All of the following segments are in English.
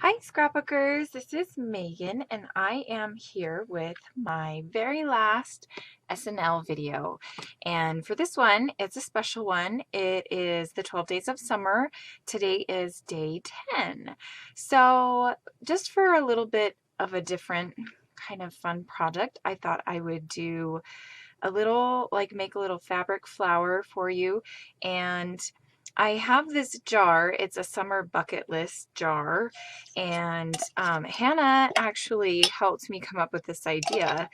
Hi scrapbookers, this is Megan and I am here with my very last SNL video. And for this one, it's a special one. It is the 12 days of summer. Today is day 10. So just for a little bit of a different kind of fun project, I thought I would do a little, make a little fabric flower for you. And I have this jar. It's a summer bucket list jar, and Hannah actually helped me come up with this idea.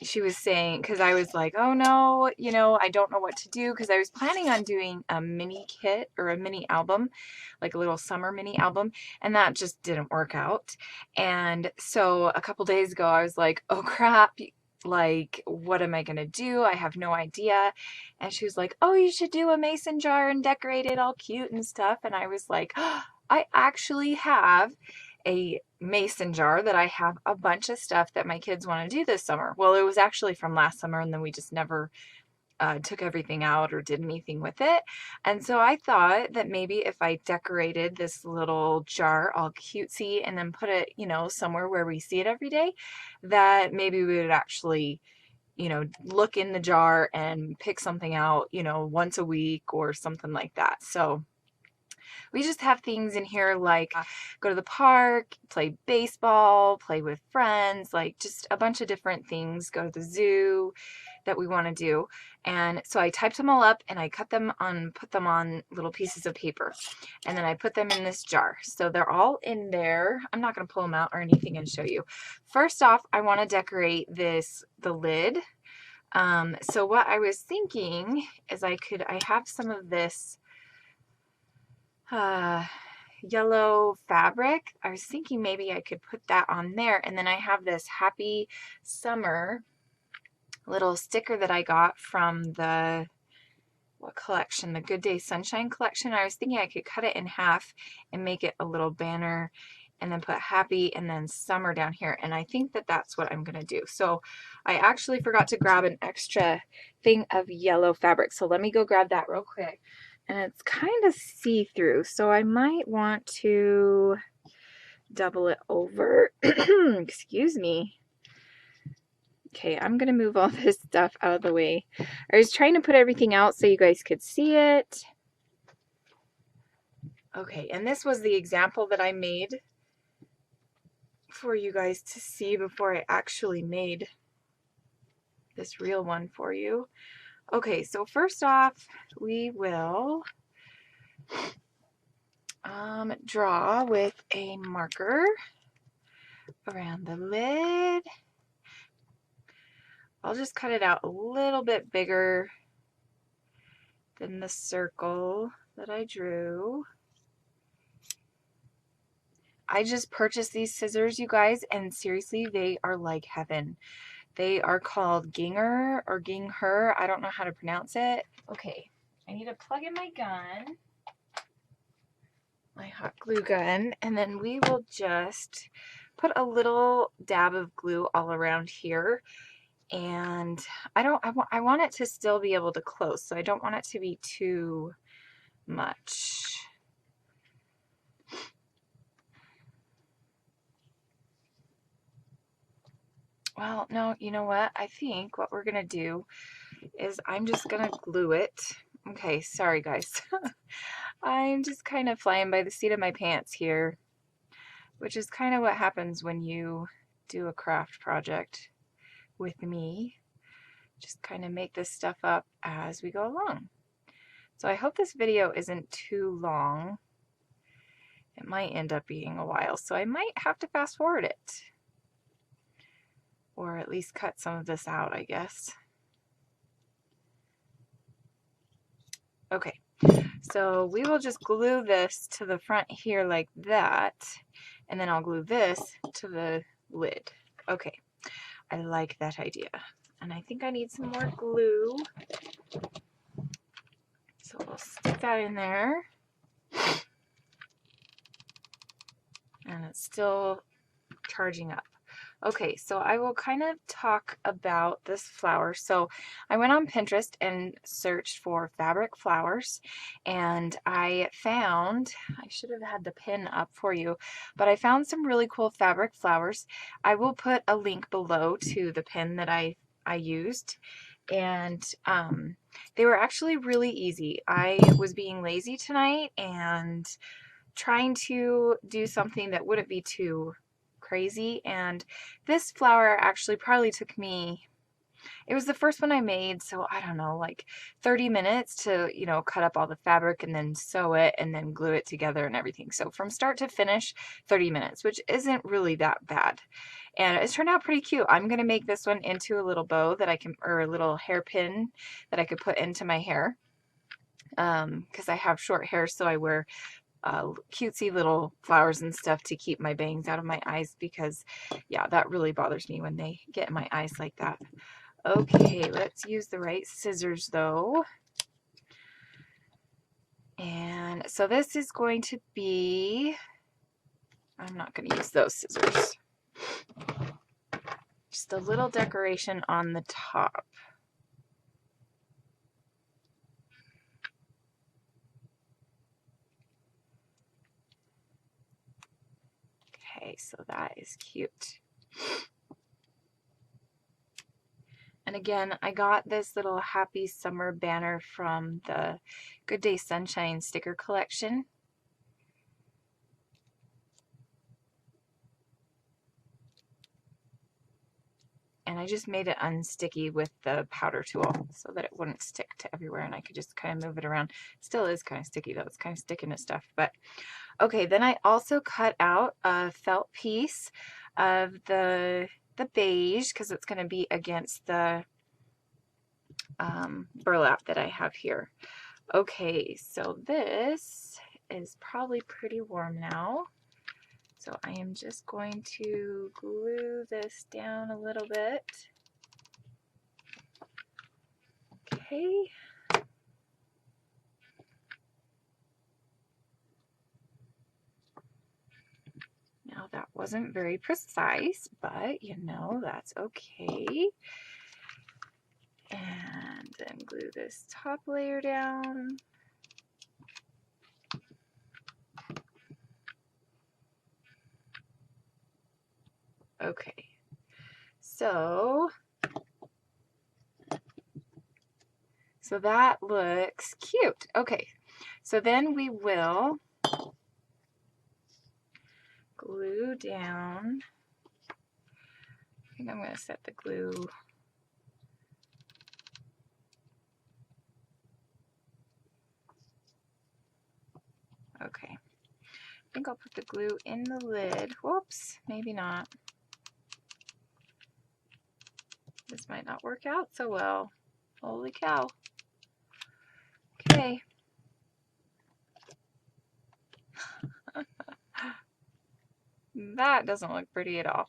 She was saying, because I was like, oh no, I don't know what to do, because I was planning on doing a mini kit or a mini album, like a little summer mini album, and that just didn't work out. And so a couple days ago, I was like, oh crap, like, what am I gonna do? I have no idea. And she was like, oh, you should do a mason jar and decorate it all cute and stuff. And I was like, oh, I actually have a mason jar that I have a bunch of stuff that my kids want to do this summer. Well, it was actually from last summer, and then we just never took everything out or did anything with it. And so I thought that maybe if I decorated this little jar all cutesy and then put it, somewhere where we see it every day, that maybe we would actually, look in the jar and pick something out, once a week or something like that. So we just have things in here like go to the park, play baseball, play with friends, like just a bunch of different things, go to the zoo that we want to do. And so I typed them all up and I put them on little pieces of paper. And then I put them in this jar. So they're all in there. I'm not going to pull them out or anything and show you. First off, I want to decorate the lid. So what I was thinking is I have some of this yellow fabric. I was thinking maybe I could put that on there, and then I have this happy summer little sticker that I got from the what collection? The Good Day Sunshine collection. I was thinking I could cut it in half and make it a little banner and then put happy and then summer down here, and I think that that's what I'm gonna do. So I actually forgot to grab an extra thing of yellow fabric, so let me go grab that real quick. And it's kind of see-through, so I might want to double it over. Excuse me. Okay, I'm gonna move all this stuff out of the way. I was trying to put everything out so you guys could see it. Okay, and this was the example that I made for you guys to see before I actually made this real one for you. Okay, so first off, we will draw with a marker around the lid. I'll just cut it out a little bit bigger than the circle that I drew. I just purchased these scissors, you guys, and seriously, they are like heaven. They are called Ginger or Ginger. I don't know how to pronounce it. Okay, I need to plug in my gun, my hot glue gun, and then we will just put a little dab of glue all around here. And I want it to still be able to close, so I don't want it to be too much. Well, no, you know what? I think what we're gonna do is I'm just gonna glue it. Okay, sorry guys. I'm just kind of flying by the seat of my pants here, which is kind of what happens when you do a craft project with me. Just kind of make this stuff up as we go along. So I hope this video isn't too long. It might end up being a while, so I might have to fast forward it. Or at least cut some of this out, I guess. Okay, so we will just glue this to the front here like that, and then I'll glue this to the lid. Okay, I like that idea. And I think I need some more glue. So we'll stick that in there. And it's still charging up. Okay, so I will kind of talk about this flower. So I went on Pinterest and searched for fabric flowers, and I found, I should have had the pin up for you, but I found some really cool fabric flowers. I will put a link below to the pin that I used, and they were actually really easy. I was being lazy tonight and trying to do something that wouldn't be too crazy, and this flower actually probably took me, it was the first one I made, so I don't know, like 30 minutes to, you know, cut up all the fabric and then sew it and then glue it together and everything. So from start to finish, 30 minutes, which isn't really that bad. And it's turned out pretty cute. I'm going to make this one into a little bow that I can, or a little hairpin that I could put into my hair. Because I have short hair, so I wear cutesy little flowers and stuff to keep my bangs out of my eyes, because yeah, that really bothers me when they get in my eyes like that. Okay, let's use the right scissors though. And so this is going to be, I'm not going to use those scissors, just a little decoration on the top. Okay, so that is cute. And again, I got this little happy summer banner from the Good Day Sunshine sticker collection. And I just made it unsticky with the powder tool so that it wouldn't stick to everywhere, and I could just kind of move it around. Still is kind of sticky though, it's kind of sticking to stuff. But okay, then I also cut out a felt piece of the beige, because it's going to be against the burlap that I have here. Okay, so this is probably pretty warm now. So I am just going to glue this down a little bit. Okay. Now that wasn't very precise, but you know, that's okay. And then glue this top layer down. Okay, so that looks cute. Okay, so then we will glue down. I think I'm going to set the glue okay. I think I'll put the glue in the lid. Whoops, maybe not. This might not work out so well. Holy cow. Okay. That doesn't look pretty at all.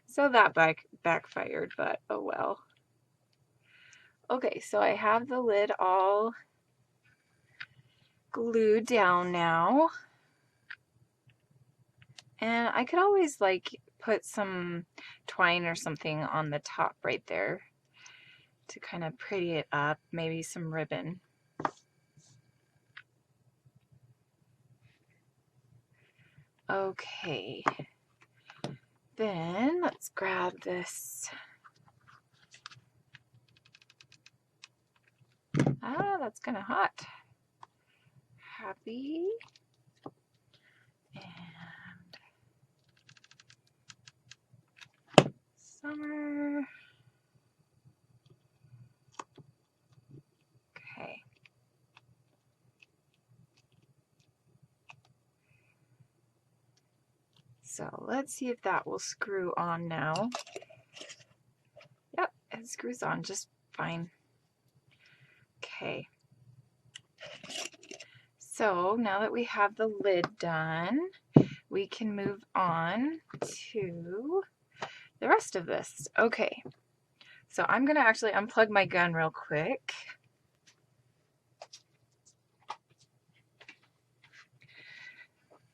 So that backfired, but oh well. Okay, so I have the lid all glued down now. And I could always like put some twine or something on the top right there to kind of pretty it up, maybe some ribbon. Okay, then let's grab this. Ah, that's kind of hot. Happy and summer. Okay. So let's see if that will screw on now. Yep, it screws on just fine. Okay. So now that we have the lid done, we can move on to the rest of this. Okay. So I'm going to actually unplug my gun real quick.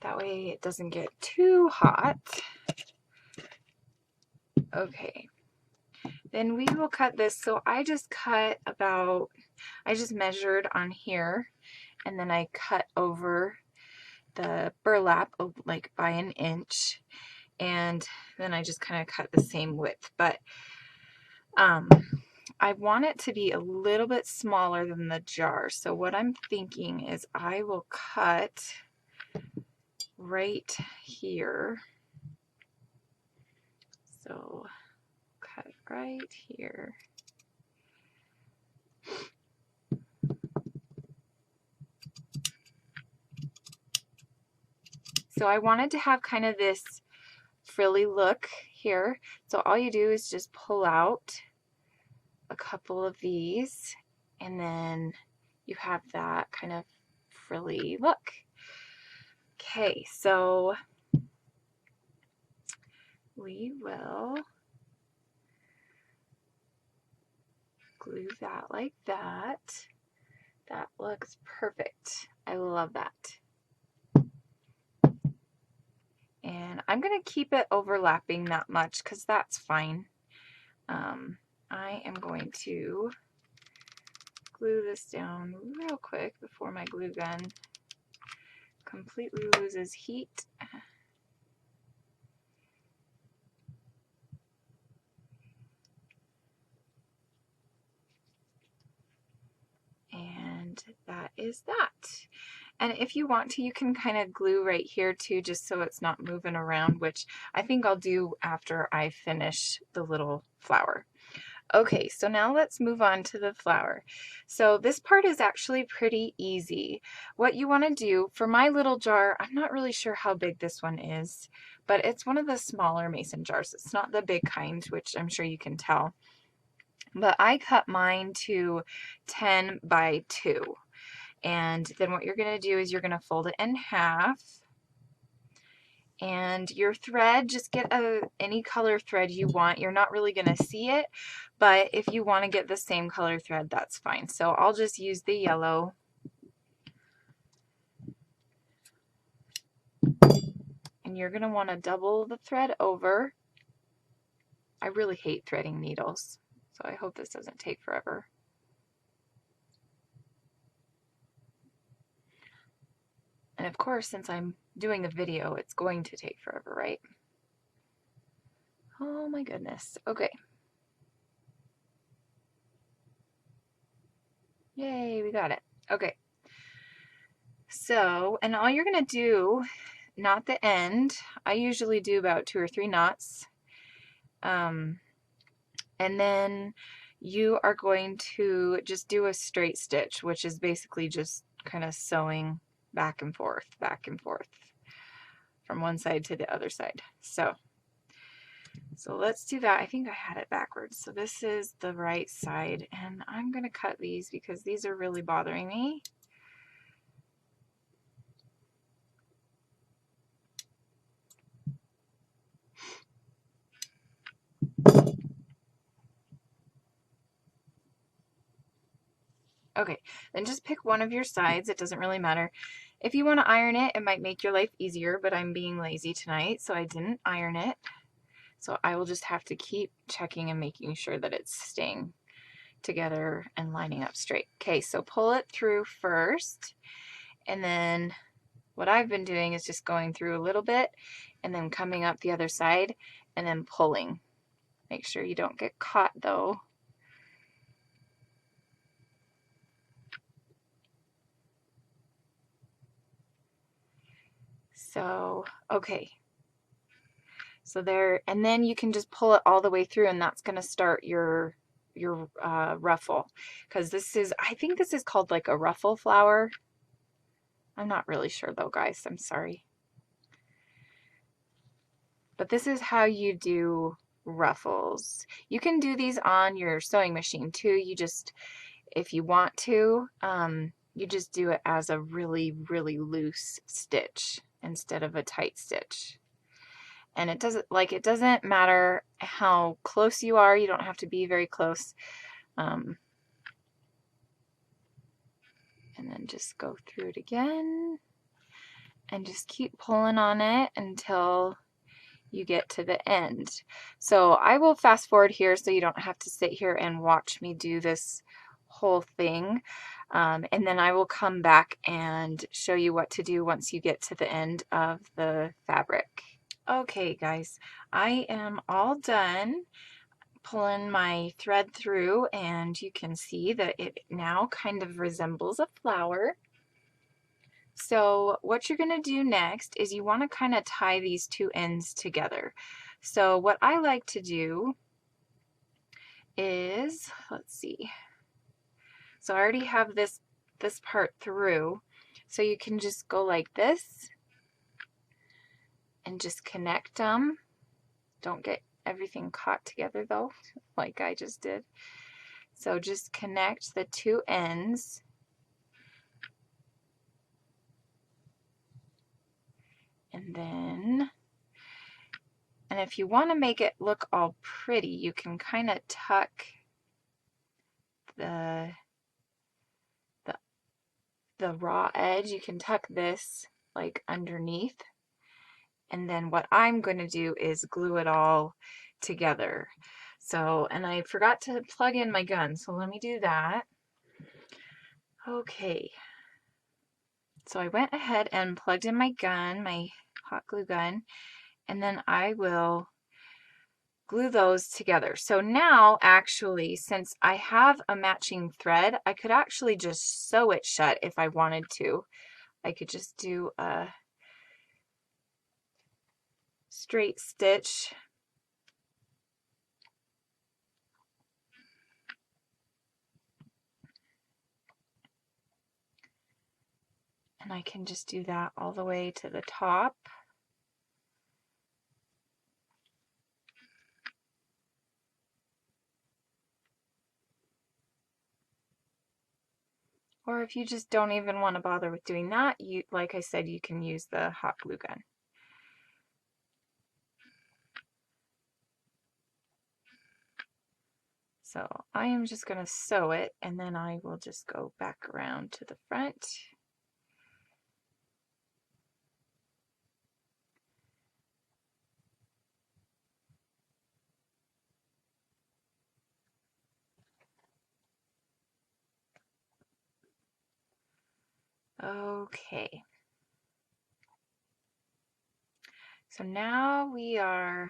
That way it doesn't get too hot. Okay, then we will cut this. So I just measured on here, and then I cut over the burlap like by an inch, and then I just kind of cut the same width. But I want it to be a little bit smaller than the jar. So what I'm thinking is I will cut right here. So cut right here. So I wanted to have kind of this frilly look here. So all you do is just pull out a couple of these, and then you have that kind of frilly look. Okay, so we will glue that like that. That looks perfect. I love that. And I'm going to keep it overlapping that much because that's fine. I am going to glue this down real quick before my glue gun completely loses heat. And that is that. And if you want to, you can kind of glue right here too, just so it's not moving around, which I think I'll do after I finish the little flower. Okay, so now let's move on to the flower. So this part is actually pretty easy. What you want to do, for my little jar, I'm not really sure how big this one is, but it's one of the smaller mason jars. It's not the big kind, which I'm sure you can tell. But I cut mine to 10 by 2. And then what you're going to do is you're going to fold it in half. And your thread, just get any color thread you want. You're not really going to see it, but if you want to get the same color thread, that's fine. So I'll just use the yellow. And you're going to want to double the thread over. I really hate threading needles, so I hope this doesn't take forever. And of course, since I'm doing a video, it's going to take forever, right? Oh my goodness. Okay. Yay, we got it. Okay. So, and all you're going to do, knot the end. I usually do about 2 or 3 knots. And then you are going to just do a straight stitch, which is basically just kind of sewing back and forth from one side to the other side. So let's do that. I think I had it backwards. So this is the right side, and I'm going to cut these because these are really bothering me. Okay, then just pick one of your sides. It doesn't really matter. If you want to iron it, it might make your life easier, but I'm being lazy tonight, so I didn't iron it. So I will just have to keep checking and making sure that it's staying together and lining up straight. Okay, so pull it through first, and then what I've been doing is just going through a little bit and then coming up the other side and then pulling. Make sure you don't get caught though. So, okay. So there, and then you can just pull it all the way through, and that's going to start your ruffle, because this is, I think this is called like a ruffle flower. I'm not really sure though, guys. I'm sorry. But this is how you do ruffles. You can do these on your sewing machine too. You just, if you want to, you just do it as a really, really loose stitch instead of a tight stitch. And it doesn't matter how close you are. You don't have to be very close. And then just go through it again and just keep pulling on it until you get to the end. So I will fast forward here so you don't have to sit here and watch me do this whole thing. And then I will come back and show you what to do once you get to the end of the fabric. Okay guys, I am all done pulling my thread through, and you can see that it now kind of resembles a flower. So what you're going to do next is you want to kind of tie these two ends together. So what I like to do is, let's see, so I already have this part through, so you can just go like this and just connect them. Don't get everything caught together though, like I just did. So just connect the two ends. And then, and if you want to make it look all pretty, you can kind of tuck the raw edge. You can tuck this like underneath. And then what I'm going to do is glue it all together. So, and I forgot to plug in my gun, so let me do that. Okay. So I went ahead and plugged in my gun, my hot glue gun, and then I will glue those together. So now actually, since I have a matching thread, I could actually just sew it shut if I wanted to. I could just do a straight stitch and I can just do that all the way to the top. Or if you just don't even want to bother with doing that, you, like I said, you can use the hot glue gun. So I am just going to sew it, and then I will just go back around to the front. Okay. So now we are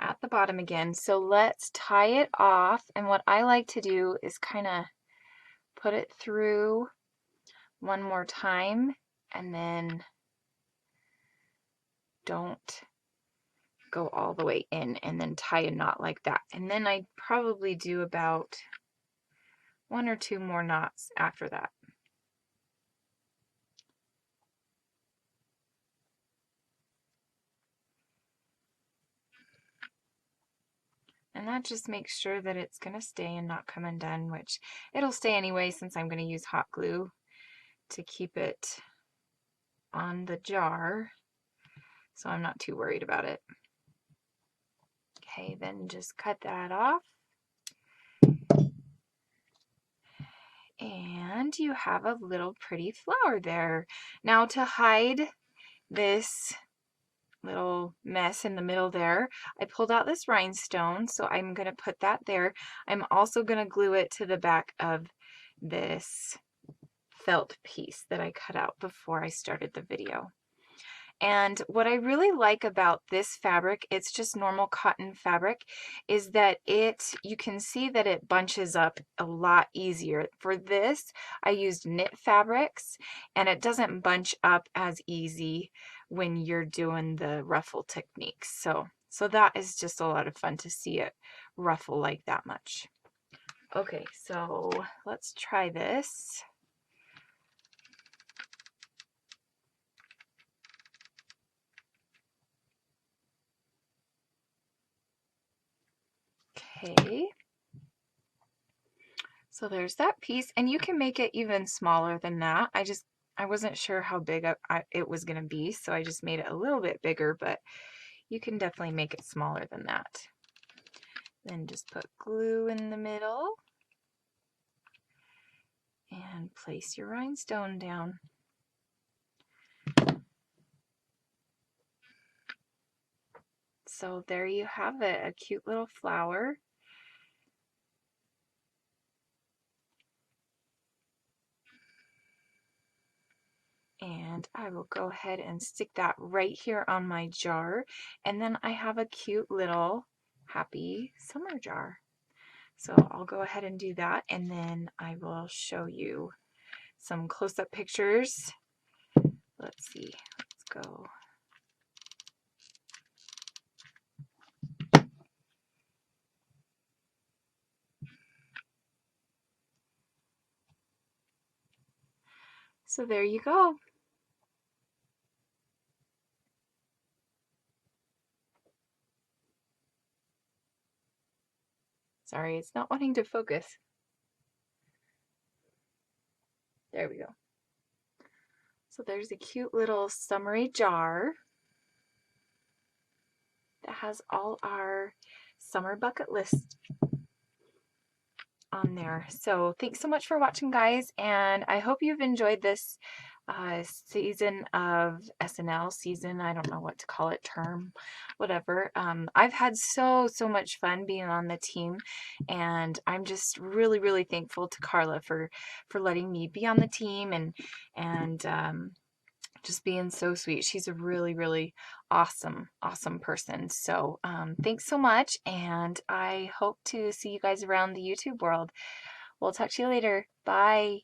at the bottom again. So let's tie it off. And what I like to do is kind of put it through one more time and then don't go all the way in and then tie a knot like that. And then I probably do about 1 or 2 more knots after that. And that just makes sure that it's going to stay and not come undone, which it'll stay anyway since I'm going to use hot glue to keep it on the jar. So I'm not too worried about it. Okay, then just cut that off. And you have a little pretty flower there. Now to hide this little mess in the middle there, I pulled out this rhinestone, so I'm going to put that there. I'm also going to glue it to the back of this felt piece that I cut out before I started the video. And what I really like about this fabric, it's just normal cotton fabric, is that you can see that it bunches up a lot easier. For this, I used knit fabrics, and it doesn't bunch up as easy when you're doing the ruffle techniques. So that is just a lot of fun to see it ruffle like that much. Okay, so let's try this. Okay, so there's that piece, and you can make it even smaller than that. I wasn't sure how big it was going to be, so I just made it a little bit bigger, but you can definitely make it smaller than that. Then just put glue in the middle and place your rhinestone down. So there you have it, a cute little flower. And I will go ahead and stick that right here on my jar. And then I have a cute little happy summer jar. So I'll go ahead and do that, and then I will show you some close-up pictures. Let's see, let's go. So there you go. Sorry, it's not wanting to focus. There we go. So there's a cute little summery jar that has all our summer bucket list on there. So thanks so much for watching, guys, and I hope you've enjoyed this season of SNL season. I don't know what to call it, term, whatever. I've had so much fun being on the team, and I'm just really thankful to Carla for letting me be on the team and just being so sweet. She's a really awesome person. So thanks so much, and I hope to see you guys around the YouTube world. We'll talk to you later. Bye.